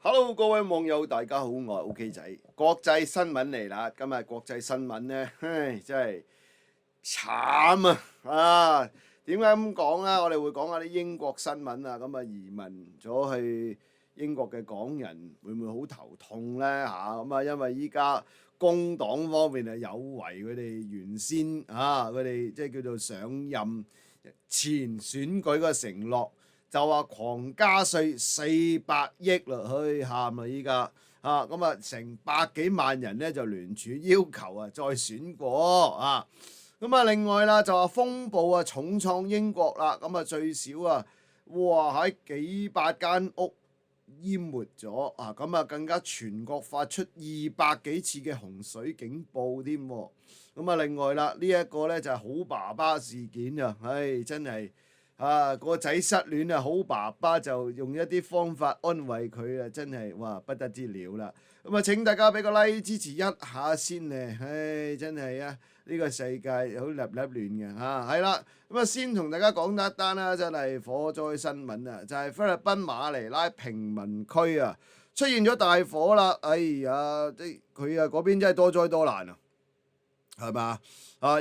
Hello，各位網友，大家好，我係 OK 仔。國際新聞嚟啦，今日國際新聞呢，唉，真係慘啊！點解咁講啊？我哋會講下啲英國新聞啊，咁啊移民咗去英國嘅港人會唔會好頭痛呢？咁啊，因為依家工黨方面啊有違佢哋原先佢哋即係叫做上任前選舉個承諾。就話狂加稅400億啦，喊啦依家咁啊，成百幾萬人咧就聯署要求再選過咁啊，另外啦就話風暴重創英國啦，咁啊最少哇喺幾百間屋淹沒咗咁啊更加全國發出200幾次嘅洪水警報添，咁啊另外啦呢一個咧就係好爸爸事件真係。個仔失戀好爸爸就用一啲方法安慰佢真係哇不得之了啦！咁請大家俾個 like 支持一下先咧，真係呢個世界好立立亂嘅係啦。咁先同大家講一單啦，真係火災新聞就係菲律賓馬尼拉平民區出現咗大火啦！哎呀，佢嗰邊真係多災多難係嘛？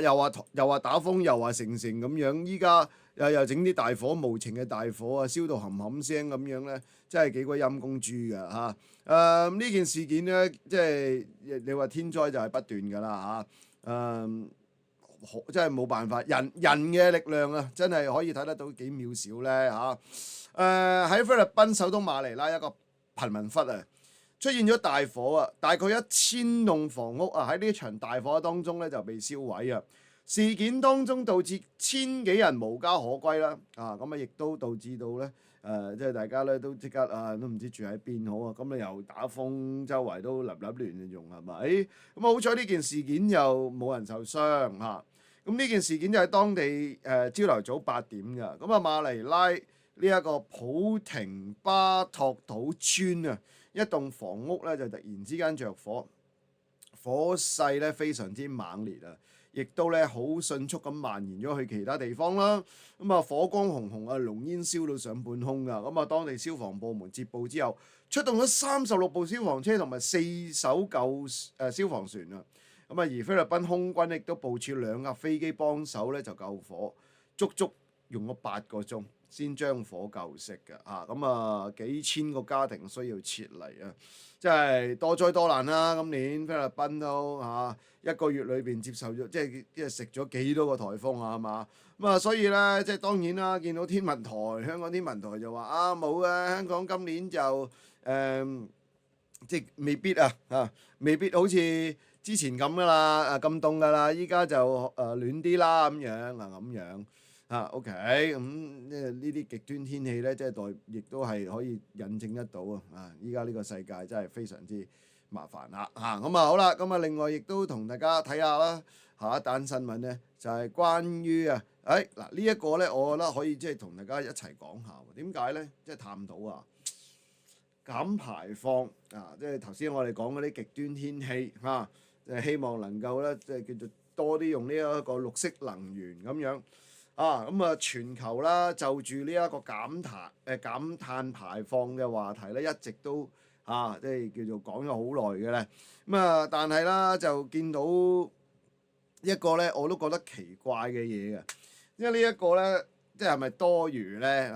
又話打風，又話成咁樣，依家又整啲大火，無情嘅大火燒到冚冚聲咁樣咧，真係幾鬼陰公豬㗎呢件事件咧，即係你話天災就係不斷㗎啦真係冇辦法，人嘅力量真係可以睇得到幾渺小咧喺菲律賓首都馬尼拉一個貧民窟出現咗大火大概1000棟房屋喺呢場大火當中咧就被燒毀事件當中導致千幾人無家可歸啦咁亦都導致到咧即係大家咧都即刻都唔知住喺邊好咁你又打風，周圍都立立亂用係咪？咁好彩呢件事件又冇人受傷咁呢件事件就喺當地朝頭早8點㗎，咁馬尼拉呢一個普廷巴托島村一棟房屋咧就突然之間着火，火勢咧非常之猛烈亦都咧好迅速咁蔓延咗去其他地方啦。咁火光熊熊濃煙燒到上半空㗎。咁當地消防部門接報之後，出動咗36部消防車同埋4艘救消防船而菲律賓空軍亦都部署2架飛機幫手咧就救火，足足用咗8個鐘先將火救熄嘅幾千個家庭需要撤離真係多災多難啦！今年菲律賓都一個月裏邊接受咗即係食咗幾多個颱風係嘛？所以咧即係當然啦，見到天文台香港天文台就話冇香港今年就即係未必未必好似之前咁噶啦咁凍噶啦，依家就暖啲啦咁樣OK 咁呢啲極端天氣咧，即係亦都係可以印證得到依家呢個世界真係非常之麻煩啦好啦，咁另外亦都同大家睇下啦，下一單新聞咧就係關於呢一個咧，我覺得可以即係同大家一齊講下點解咧，即係探討減排放即係頭先我哋講嗰啲極端天氣即係希望能夠咧即係叫做多啲用呢一個綠色能源咁樣全球啦就住呢一個減碳排放嘅話題咧，一直都即係叫做講咗好耐嘅咧。但係啦就見到一個咧我都覺得奇怪嘅嘢因為呢一個咧即係咪多餘咧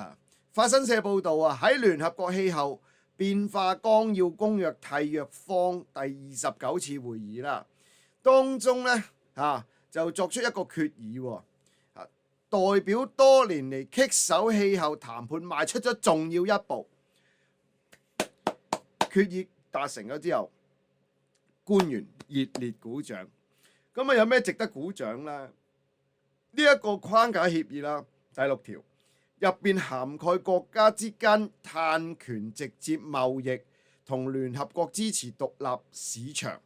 法新社報導喺聯合國氣候變化綱要公約締約方第29次會議啦，當中咧就作出一個決議代表多年嚟棘手氣候談判邁出咗重要一步，決議達成咗之後，官員熱烈鼓掌。咁有咩值得鼓掌呢？呢一個框架協議啦，第6條入邊涵蓋國家之間碳權直接貿易同聯合國支持獨立市場，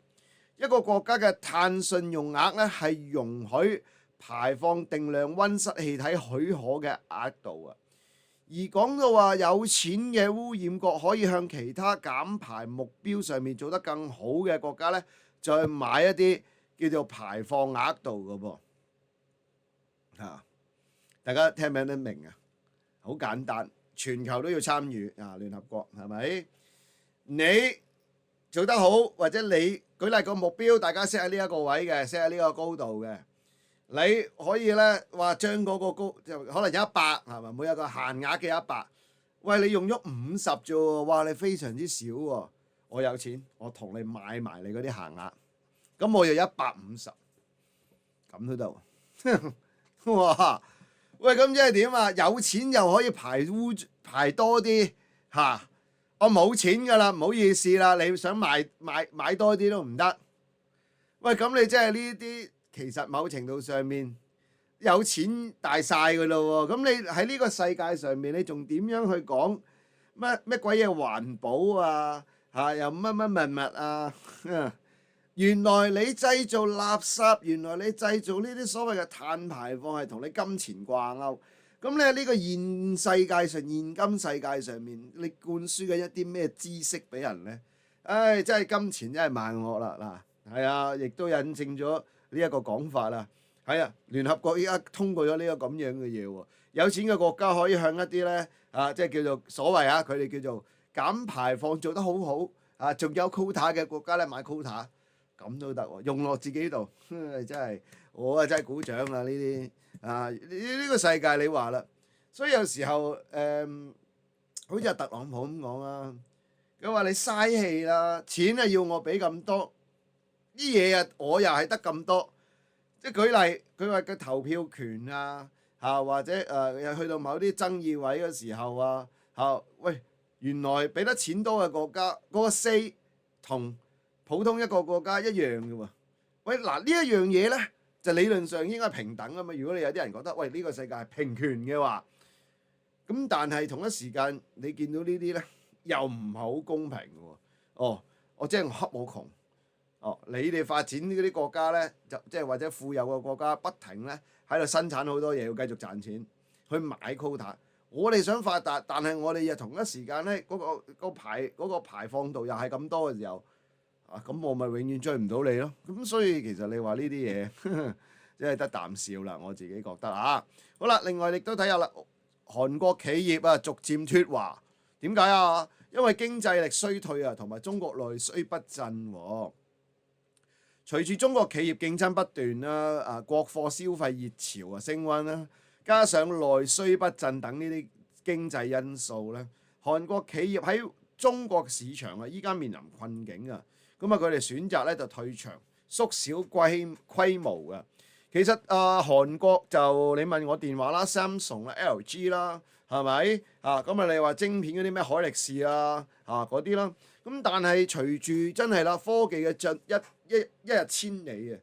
一個國家嘅碳信用額咧係容許排放定量溫室氣體許可嘅額度而講到話有錢嘅污染國可以向其他減排目標上面做得更好嘅國家咧，再買一啲叫做排放額度嘅大家聽唔聽得明好簡單，全球都要參與聯合國係咪？你做得好，或者你舉例個目標，大家 set 喺呢一個位嘅，set 喺呢個高度嘅，你可以咧話將嗰個高就可能有100係咪？每有個限額嘅100，喂你用咗50啫喎，哇你非常之少喎，我有錢，我同你買埋你嗰啲限額，咁我就150，咁都得喎，哇！喂咁即係點啊？有錢又可以排多啲嚇。我冇錢㗎啦，唔好意思啦，你想買多啲都唔得。喂，咁你即係呢啲，其實某程度上面有錢大晒㗎咯喎。咁你喺呢個世界上面，你仲點樣去講乜鬼嘢環保啊？又乜物啊？原來你製造垃圾，原來你製造呢啲所謂嘅碳排放係同你金錢掛鈎。咁你喺呢個現世界上、現今世界上面，你灌輸嘅一啲咩知識俾人呢？唉，真係金錢真係萬惡啦！嗱，係啊，亦都引證咗呢一個講法啦。係啊，聯合國依家通過咗呢個咁樣嘅嘢喎。有錢嘅國家可以向一啲呢，即係叫做所謂佢哋叫做減排放做得好好仲有 quota 嘅國家咧買 quota，咁都得喎，用落自己度，真係我真係鼓掌啦呢啲。呢個世界你話啦，所以有時候好似阿特朗普咁講啦，佢話你嘥氣啦，錢要我俾咁多，啲嘢我又係得咁多，即係舉例，佢話個投票權或者去到某啲爭議位嘅時候喂，原來俾得錢多嘅國家嗰個 say 同普通一個國家一樣嘅喎，喂嗱呢一樣嘢咧。就理論上應該平等啊嘛！如果你有啲人覺得喂呢個世界係平權嘅話，咁但係同一時間你見到呢啲咧又唔係好公平嘅喎。我即係恰我窮。你哋發展嗰啲國家咧，就即係或者富有嘅國家不停咧喺度生產好多嘢，要繼續賺錢去買 quota。我哋想發達，但係我哋又同一時間咧嗰個排放度又係咁多嘅時候。咁我咪永遠追唔到你咯。咁所以其實你話呢啲嘢，真係得啖笑啦。我自己覺得好啦，另外亦都睇下啦，韓國企業逐漸脫華，點解啊？因為經濟力衰退同埋中國內需不振。隨住中國企業競爭不斷啦，國貨消費熱潮升溫啦，加上內需不振等呢啲經濟因素咧，韓國企業喺中國市場依家面臨困境咁佢哋選擇咧就退場，縮小規模嘅。其實韓國就你問我電話啦、Samsung 啦、LG 啦，係咪咁你話晶片嗰啲咩海力士嗰啲啦。咁但係隨住真係啦，科技嘅一日千里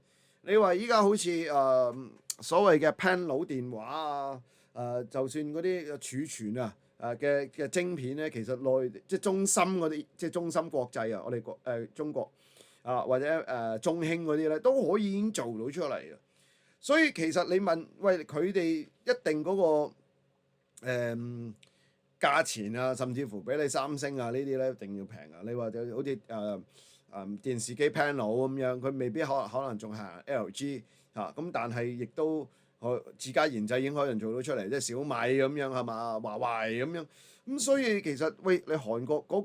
你話依家好似所謂嘅 panel 電話就算嗰啲儲存嘅晶片咧，其實即係中芯嗰啲，即係中芯國際我哋中國或者中興嗰啲咧，都可以已經做到出嚟嘅。所以其實你問喂佢哋一定嗰個價錢甚至乎比你三星呢啲咧一定要平你話就好似電視機 panel 咁樣，佢未必可能仲係 LG 咁，但係亦都自家研製已經可能做到出嚟，即係小米咁樣係嘛，華為咁樣。咁所以其實喂你韓國嗰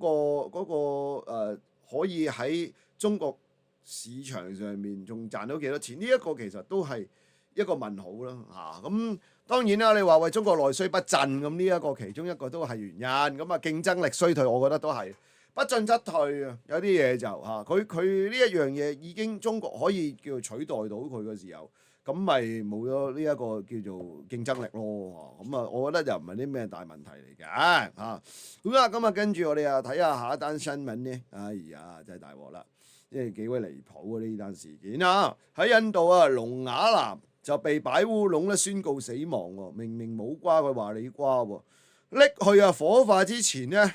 個可以喺中國市場上面仲賺到幾多錢？呢一個其實都係一個問號啦咁當然啦，你話喂中國內需不振咁呢一個其中一個都係原因。咁競爭力衰退，我覺得都係不進則退有啲嘢就佢呢一樣嘢已經中國可以叫做取代到佢嘅時候，咁咪冇咗呢一個叫做競爭力咯。咁我覺得又唔係啲咩大問題嚟嘅好啦，咁跟住我哋睇下下一單新聞呢。哎呀，真係大鑊啦！即係幾鬼離譜呢單事件喺印度聾啞男就被擺烏龍咧，宣告死亡喎。明明冇瓜，佢話你瓜喎。拎去火化之前呢，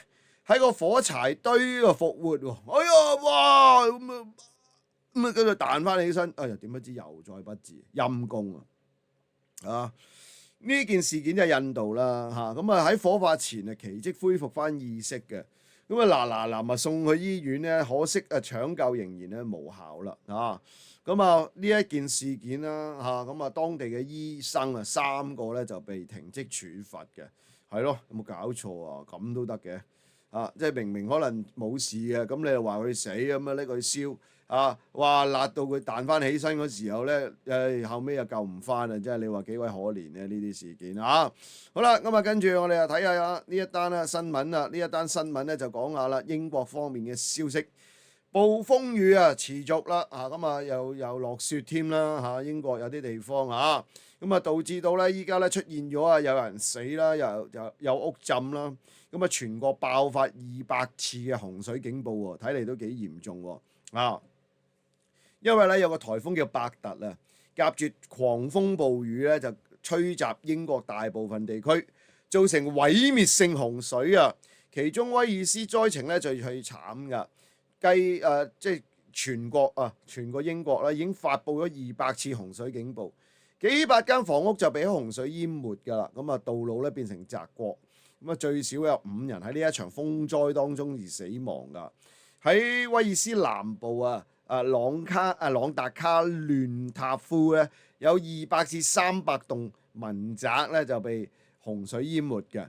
喺個火柴堆度復活喎。哎呀，哇咁跟住彈翻起身，哎呀點不知又再不治，陰公呢件事件就係印度啦咁喺火化前奇蹟恢復翻意識嘅。咁嗱送去醫院咧，可惜搶救仍然咧無效啦咁呢一件事件啦咁當地嘅醫生3個咧就被停職處罰嘅，係咯，有冇搞錯咁都得嘅？即係明明可能冇事嘅，咁你又話佢死咁啊，拎佢燒哇辣到佢彈翻起身嗰時候咧，後尾又救唔翻啊！真係你話幾位可憐咧呢啲事件啊！好啦，咁啊跟住我哋又睇下呢一單啦新聞啦，呢一單新聞咧就講下啦英國方面嘅消息。暴風雨持續啦，咁又落雪添啦，英國有啲地方咁導致到咧依家咧出現咗有人死啦，又屋浸啦，咁全國爆發200次嘅洪水警報喎，睇嚟都幾嚴重喎因為咧有個颱風叫伯特夾住狂風暴雨咧就吹襲英國大部分地區，造成毀滅性洪水其中威爾斯災情咧最慘㗎。即係全個英國已經發布咗200次洪水警報，幾百間房屋就被洪水淹沒㗎啦。咁道路咧變成澤國，咁最少有5人喺呢一場風災當中而死亡㗎。喺威爾斯南部朗達卡亂塔夫咧有200至300棟民宅咧就被洪水淹沒嘅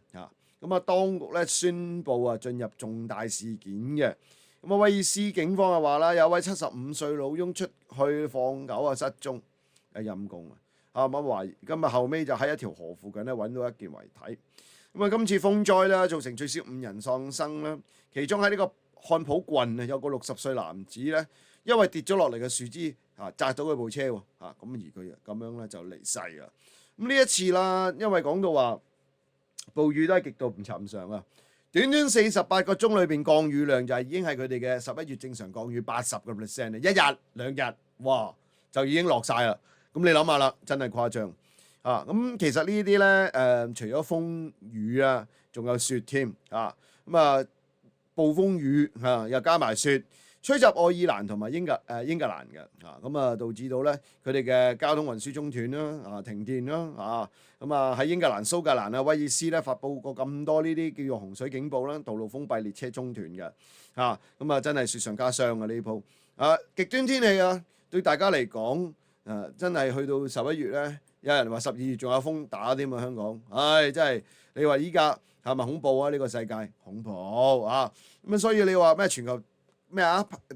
當局咧宣布進入重大事件嘅。威爾斯警方就話啦，有位75歲老翁出去放狗失蹤，陰公咁後尾就喺一條河附近咧揾到一件遺體。今次風災咧造成最少5人喪生啦，其中喺呢個漢普郡有個60歲男子咧，因為跌咗落嚟嘅樹枝砸到佢部車咁而佢咁樣咧就離世啦。呢一次啦，因為講到話暴雨都係極度唔尋常短短48個鐘裏邊降雨量就已經係佢哋嘅11月正常降雨80%，一日兩日哇就已經落晒啦。咁你諗下啦，真係誇張咁其實呢啲咧除咗風雨仲有雪添暴風雨又加埋雪，吹襲愛爾蘭同埋英格蘭嘅導致到咧佢哋嘅交通運輸中斷啦停電啦喺英格蘭、蘇格蘭威爾斯咧發布過咁多呢啲叫做洪水警報啦，道路封閉、列車中斷嘅真係雪上加霜呢鋪極端天氣對大家嚟講真係去到11月咧，有人話12月仲有風打添香港，真係你話依家係咪恐怖呢個世界恐怖咁所以你話咩全球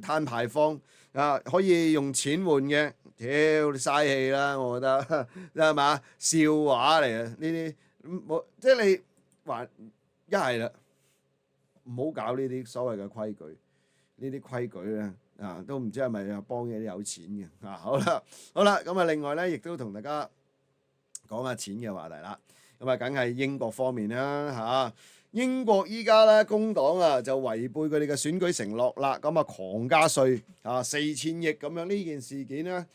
碳排放可以用錢換嘅，屌你嘥氣啦！我覺得係嘛笑話嚟啊！呢啲即係你話一係啦，唔好搞呢啲所謂嘅規矩，呢啲規矩咧都唔知係咪幫嘢啲有錢嘅好啦，咁另外咧亦都同大家講下錢嘅話題啦。咁梗係英國方面啦英國依家咧工黨就違背佢哋嘅選舉承諾啦，狂加稅4000億咁樣，呢件事件咧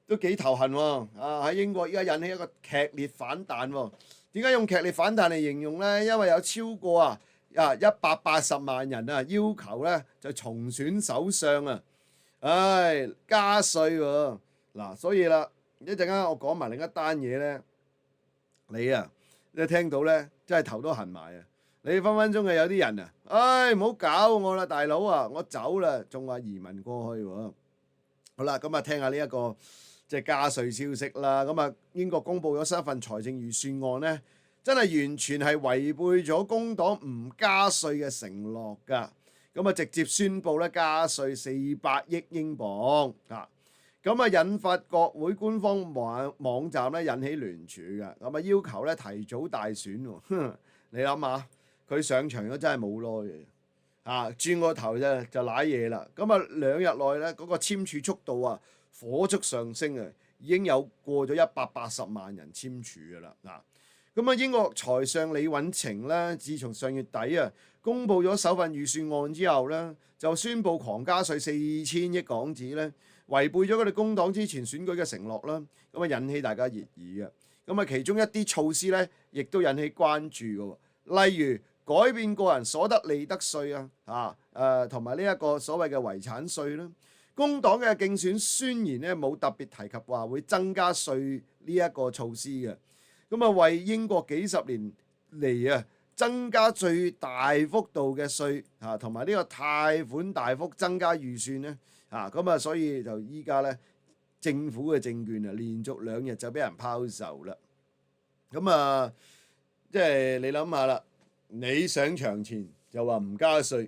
都幾頭痕喺英國依家引起一個劇烈反彈點解用劇烈反彈嚟形容咧？因為有超過180萬人要求咧就重選首相加稅嗱，所以啦一陣間我講埋另一單嘢咧，你一聽到咧真係頭都痕埋你分分鐘有啲人唔好搞我啦，大佬我走啦，仲話移民過去好啦，咁聽下呢一個即係加稅消息啦。英國公布咗新一份財政預算案咧，真係完全係違背咗工黨唔加稅嘅承諾㗎。直接宣布咧加稅400億英鎊引發國會官方網站咧引起聯署嘅，要求咧提早大選你諗下，佢上場咗真係冇耐嘅轉個頭就瀨嘢啦。2日內咧嗰個簽署速度火速上升已經有過咗180萬人簽署㗎啦英國財相李允晴咧，自從上月底公布咗首份預算案之後咧，就宣布狂加稅4000億港紙咧，違背咗佢哋工黨之前選舉嘅承諾啦，引起大家熱議嘅。其中一啲措施咧，亦都引起關注嘅，例如改變個人所得利得稅同埋呢一個所謂嘅遺產稅啦。工黨嘅競選宣言咧冇特別提及話會增加稅呢一個措施嘅。為英國幾十年嚟增加最大幅度嘅稅同埋呢個貸款大幅增加預算咧所以就依家咧政府嘅證券連續2日就俾人拋售啦。即係你諗下啦，你上場前就話唔加稅。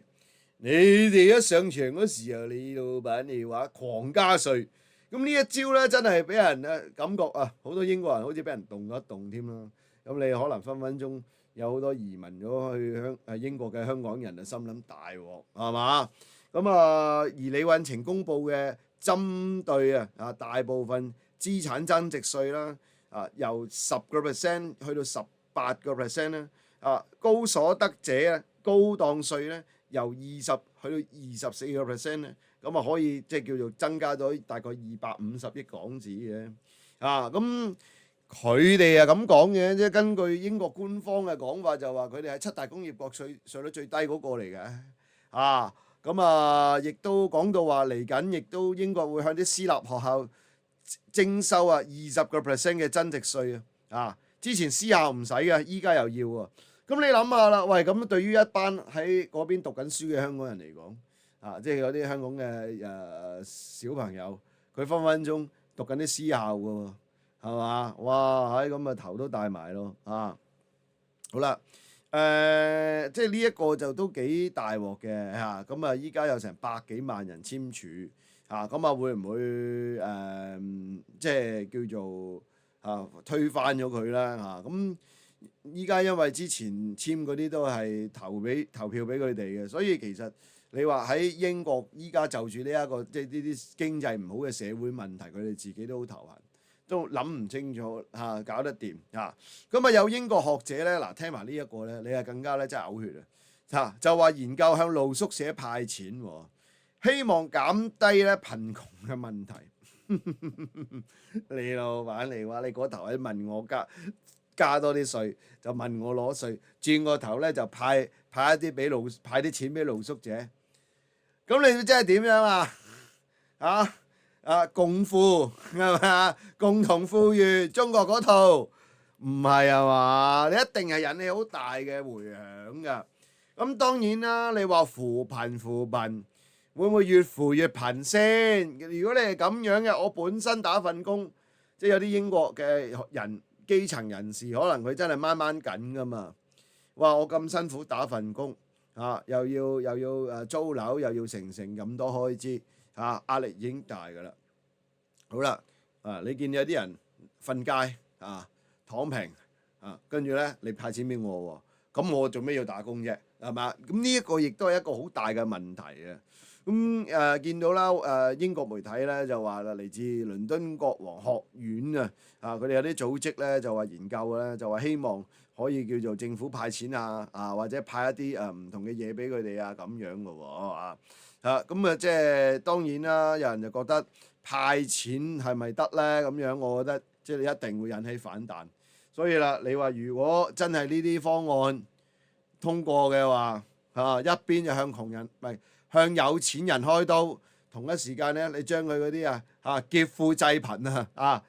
你哋一上場嗰時候，你老闆你話狂加稅，咁呢一招咧真係俾人感覺啊，好多英國人好似俾人動咗一動添啦。咁你可能分分鐘有好多移民咗去英國嘅香港人就心諗大鑊係嘛？咁而李允晴公佈嘅針對大部分資產增值稅啦，由10%去到18%咧，高所得者高檔稅咧由20去到24%咧，咁可以即係叫做增加咗大概250億港紙嘅，咁佢哋咁講嘅，即係根據英國官方嘅講法就話佢哋係7大工業國稅率最低嗰個嚟嘅，亦都講到話嚟緊，亦都英國會向啲私立學校徵收20% 嘅增值稅之前私校唔使嘅，依家又要喎。咁你諗下啦，喂，咁對於一班喺嗰邊讀緊書嘅香港人嚟講，即係嗰啲香港嘅小朋友，佢分分鐘讀緊啲私校嘅喎，係嘛？哇，咁頭都大埋咯，好啦。即係呢一個就都幾大鑊嘅嚇，咁依家有成100幾萬人簽署咁會唔會即係叫做推翻咗佢啦咁依家因為之前簽嗰啲都係投票俾佢哋嘅，所以其實你話喺英國依家就住呢一個即係呢啲經濟唔好嘅社會問題，佢哋自己都好頭痕。都諗唔清楚搞得掂咁有英國學者咧聽埋呢一個咧，你係更加咧真係嘔血就話研究向露宿者派錢，希望減低咧貧窮嘅問題。你老闆你話你嗰頭喺問我加多啲稅，就問我攞稅，轉個頭咧就派啲錢俾露宿者，咁你真係點樣共富係嘛？共同富裕，中國嗰套唔係啊嘛？你一定係引起好大嘅迴響㗎。咁當然啦，你話扶貧會唔會越扶越貧先？如果你係咁樣嘅，我本身打份工，即係有啲英國嘅人基層人士，可能佢真係掹緊㗎嘛。哇！我咁辛苦打份工又要租樓，又要成咁多開支。壓力已經大㗎啦。好啦，你見有啲人瞓街躺平跟住咧你派錢俾我喎，咁我做咩要打工啫？係嘛？咁呢一個亦都係一個好大嘅問題嘅。咁見到啦，英國媒體咧就話啦，嚟自倫敦國王學院佢哋有啲組織咧就話研究咧，就話希望可以叫做政府派錢或者派一啲唔同嘅嘢俾佢哋咁樣嘅喎咁即係當然啦，有人就覺得派錢係咪得咧？咁樣我覺得即係你一定會引起反彈。所以啦，你話如果真係呢啲方案通過嘅話，一邊就向窮人唔係向有錢人開刀，同一時間咧你將佢嗰啲劫富濟貧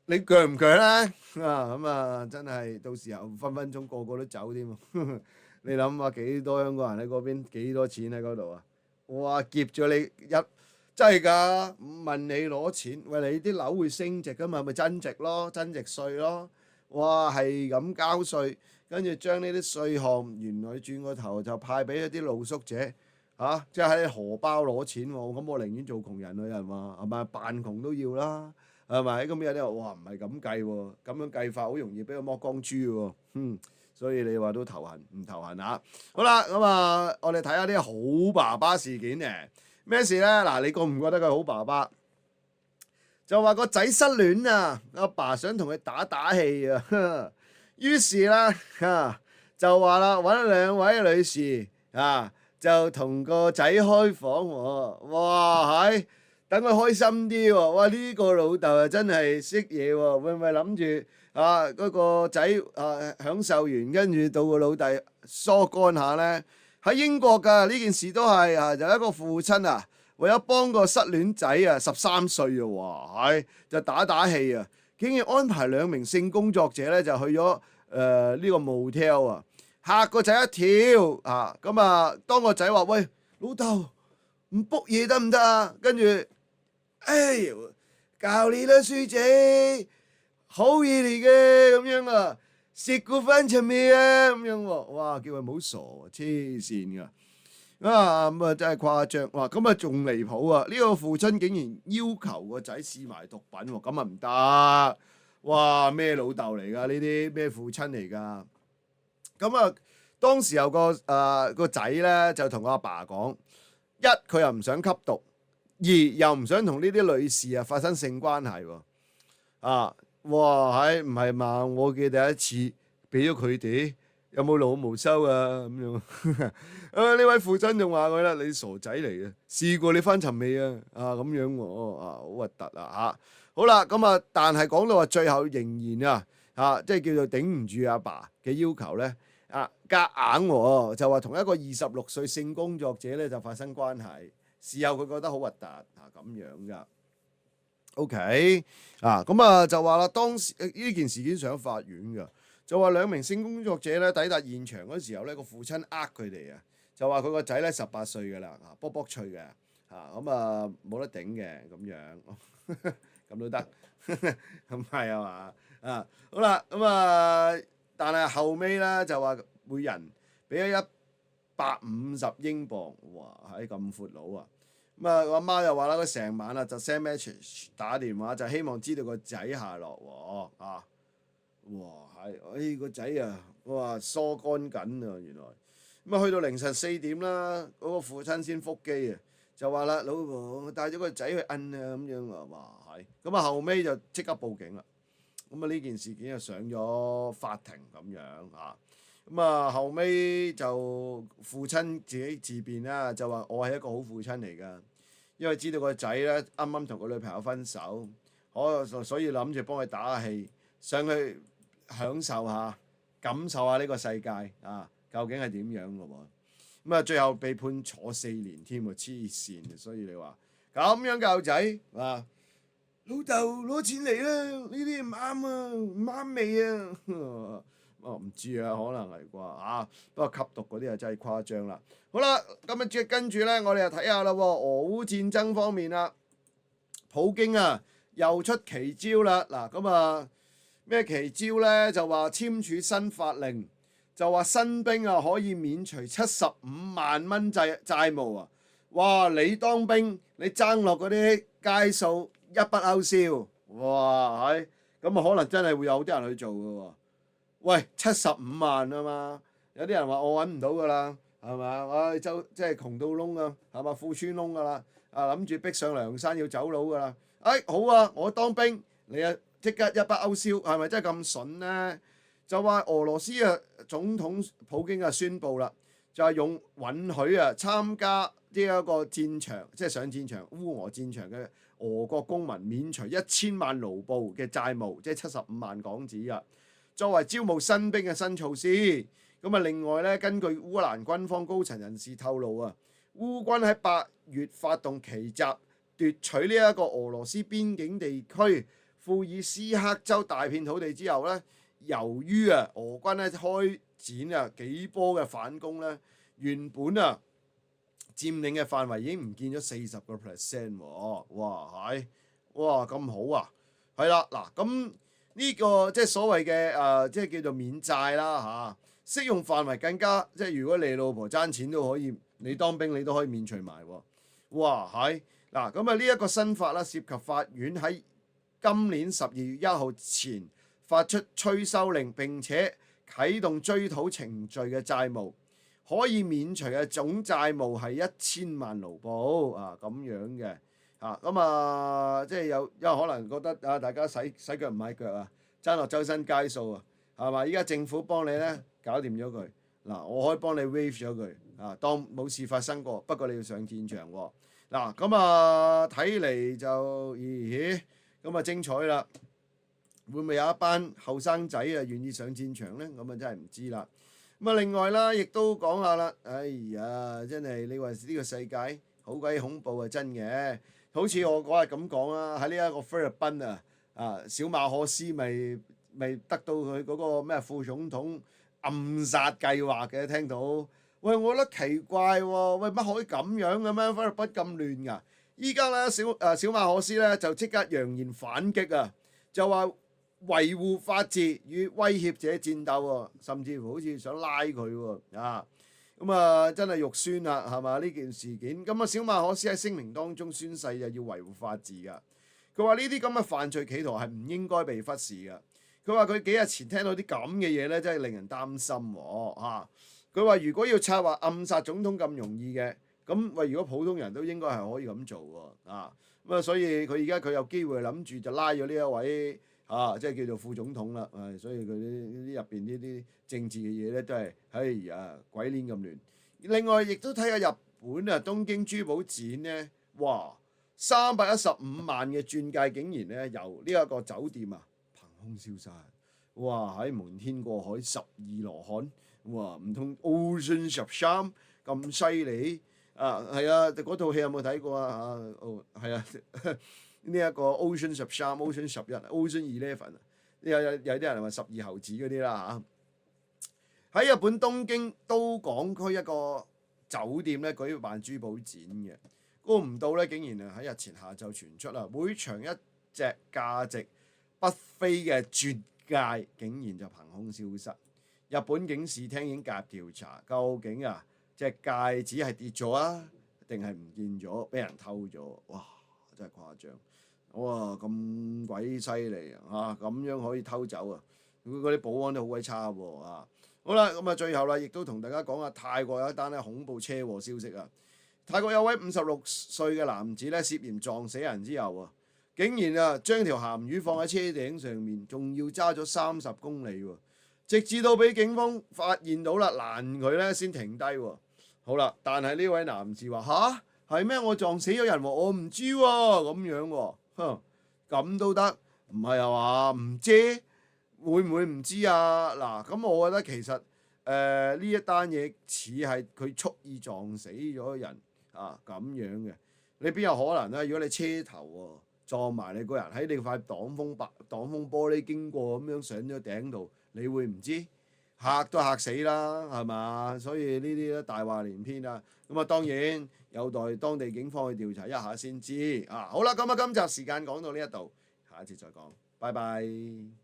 你鋸唔鋸咧？咁真係到時候分分鐘個個都走添。你諗下幾多香港人喺嗰邊，幾多錢喺嗰度啊？哇！劫咗你真係㗎，問你攞錢，喂，你啲樓會升值㗎嘛？咪增值咯，增值稅咯。哇，係咁交稅，跟住將呢啲稅項原來轉個頭就派俾一啲露宿者即係喺荷包攞錢喎。咁我寧願做窮人，有人話係咪扮窮都要啦？係咪？咁有啲話哇唔係咁計喎，咁樣計法好容易俾佢剝光豬喎。所以你話都頭痕唔頭痕好啦，咁我哋睇下啲好爸爸事件咧。咩事咧？嗱，你覺唔覺得佢好爸爸？就話個仔失戀阿爸想同佢打氣於是咧就話啦，揾2位女士就同個仔開房喎。哇，等佢開心啲喎。哇，呢個老豆真係識嘢喎。會唔會諗住嗰個仔享受完，跟住到個老弟疏乾下咧？喺英國㗎呢件事都係就一個父親為咗幫個失戀仔13歲哇，就打氣竟然安排2名性工作者咧就去咗呢個 motel嚇個仔一跳咁當個仔話喂，老豆唔 book 嘢得唔得啊？跟住教你啦，書姐，好嘢嚟嘅咁樣食過飯尋味啊咁樣喎，哇！叫佢唔好傻喎，黐線㗎。咁啊真係誇張，哇！咁啊仲離譜啊！呢個父親竟然要求個仔試埋毒品喎，咁啊唔得！哇！咩老豆嚟㗎？呢啲咩父親嚟㗎？咁啊，當時有個仔咧就同阿爸講，一佢又唔想吸毒，二又唔想同呢啲女士發生性關係喎。哇！唔係嘛？我嘅第一次俾咗佢哋，有冇老無收啊？咁樣呢位父親仲話佢啦：你傻仔嚟嘅，試過你翻尋味啊？咁樣喎，好核突啊！好啦，咁啊，但係講到話最後仍然即係叫做頂唔住阿爸嘅要求咧，夾硬喎，就話同一個26歲性工作者咧就發生關係，事後佢覺得好核突咁樣噶。OK 咁就話啦，當時呢件事件上咗法院噶，就話兩名性工作者咧抵達現場嗰時候咧，個父親佢哋就話佢個仔咧18歲噶啦，卜卜脆嘅咁冇得頂嘅咁樣，咁都得，咁係啊嘛好啦，但係後尾咧就話每人俾咗150英鎊，哇！係咁闊佬啊！我阿媽就話啦，佢成晚就 send message 打電話，就希望知道個仔下落喎哇！個仔我話疏乾緊啊，原來去到凌晨4點啦，嗰個父親先覆機就話啦，老婆我帶咗個仔去摁咁樣哇係，後尾就即刻報警啦。呢件事件就上咗法庭咁樣後尾就父親自己自辯啦，就話我係一個好父親嚟㗎，因為知道個仔咧啱啱同個女朋友分手，所以諗住幫佢打下氣，上去享受下、感受下呢個世界究竟係點樣嘅喎。最後被判坐4年添喎，黐線！所以你話咁樣教仔老豆攞錢嚟啦，呢啲唔啱唔啱味啊！唔知可能係啩不過吸毒嗰啲真係誇張啦。好啦，咁跟住咧，我哋就睇下啦，俄烏戰爭方面啦，普京又出奇招啦。咩奇招咧？就話簽署新法令，就話新兵可以免除75萬蚊債務哇！你當兵，你爭落嗰啲街數一筆勾銷，哇！咁可能真係會有好多人去做㗎喎。喂，75萬啊嘛，有啲人話我揾唔到噶啦，係嘛？即係窮到窿係嘛？褲穿窿噶啦，諗住逼上梁山要走佬噶啦。好我當兵，你即刻一筆勾銷，係咪真係咁筍呢？就話俄羅斯總統普京宣布啦，就係允許參加呢一個戰場，即係上戰場烏俄戰場嘅俄國公民免除1000萬盧布嘅債務，即係75萬港紙作為招募新兵嘅新措施。另外咧，根據烏克蘭軍方高層人士透露烏軍喺8月發動奇襲，奪取呢一個俄羅斯邊境地區庫爾斯克州大片土地之後咧，由於俄軍開展幾波嘅反攻咧，原本佔領嘅範圍已經唔見咗40%喎。哇咁好係啦咁。呢個即係所謂嘅即係叫做免債啦適用範圍更加即係如果你老婆爭錢都可以，你當兵你都可以免除埋哇咁呢一個新法啦，涉及法院喺今年12月1號前發出催收令並且啟動追討程序嘅債務，可以免除嘅總債務係1000萬盧布咁樣嘅。即係有可能覺得大家洗腳唔買腳爭落周身街數係嘛？依家政府幫你咧搞掂咗佢我可以幫你 waive 咗佢當冇事發生過。不過你要上戰場睇嚟就精彩啦！會唔會有一班後生仔願意上戰場咧？咁真係唔知啦。另外啦，亦都講下啦。哎呀，真係你話呢個世界好鬼恐怖真嘅。好似我嗰日咁講喺呢一個菲律賓小馬可斯咪得到佢嗰個咩副總統暗殺計劃嘅，聽到喂，我覺得奇怪喂，乜可以咁樣嘅咩？菲律賓咁亂㗎，依家咧小馬可斯咧就即刻揚言反擊就話維護法治與威脅者戰鬥喎，甚至乎好似想拉佢喎啊！咁啊，真係肉酸啦，係嘛？呢件事件咁啊，小馬可斯喺聲明當中宣誓就要維護法治噶。佢話呢啲咁嘅犯罪企圖係唔應該被忽視嘅。佢話佢幾日前聽到啲咁嘅嘢咧，真係令人擔心喎嚇。佢話如果要策劃暗殺總統咁容易嘅，咁喂，如果普通人都應該係可以咁做喎啊。咁啊，所以佢而家佢有機會諗住就拉咗呢一位即係叫做副總統啦。所以佢呢入邊呢啲政治嘅嘢咧都係哎呀鬼臉咁亂。另外亦都睇下日本啊，東京珠寶展咧，哇！315萬嘅鑽戒竟然咧由呢一個酒店啊憑空消失，哇！喺瞞天過海十二羅漢，哇！唔通 Ocean 13咁犀利啊？係啊，嗰套戲有冇睇過啊？哦，係啊，呢一個 Ocean 13、Ocean 11、Ocean 11，有啲人話12猴子嗰啲啦嚇。喺日本東京都港區一個酒店咧舉辦珠寶展嘅。估唔到咧，竟然喺日前下晝傳出啦，每場一隻價值不菲嘅鑽戒，竟然就憑空消失。日本警視廳已經介入調查，究竟隻戒指係跌咗啊，定係唔見咗，俾人偷咗？哇！真係誇張！哇，咁鬼犀利啊！咁樣可以偷走啊？佢嗰啲保安都好鬼差喎啊！好啦，咁最後啦，亦都同大家講下泰國有一單咧恐怖車禍消息啊！泰國有位56歲嘅男子咧涉嫌撞死人之後竟然將條鹹魚放喺車頂上面，仲要揸咗30公里喎，直至到俾警方發現到啦，攔佢咧先停低喎。好啦，但係呢位男士話係咩？我撞死咗人喎，我唔知喎咁樣喎，咁都得？唔係啊嘛？唔知會唔會唔知啊？嗱，咁我覺得其實呢一單嘢似係佢蓄意撞死咗人。咁樣嘅，你邊有可能咧？如果你車頭撞埋你個人喺你塊擋風玻璃經過咁樣上咗頂度，你會唔知？嚇都嚇死啦，係嘛？所以呢啲咧大話連篇啊！咁當然有待當地警方去調查一下先知。好啦，咁今集時間講到呢一度，下一節再講，拜拜。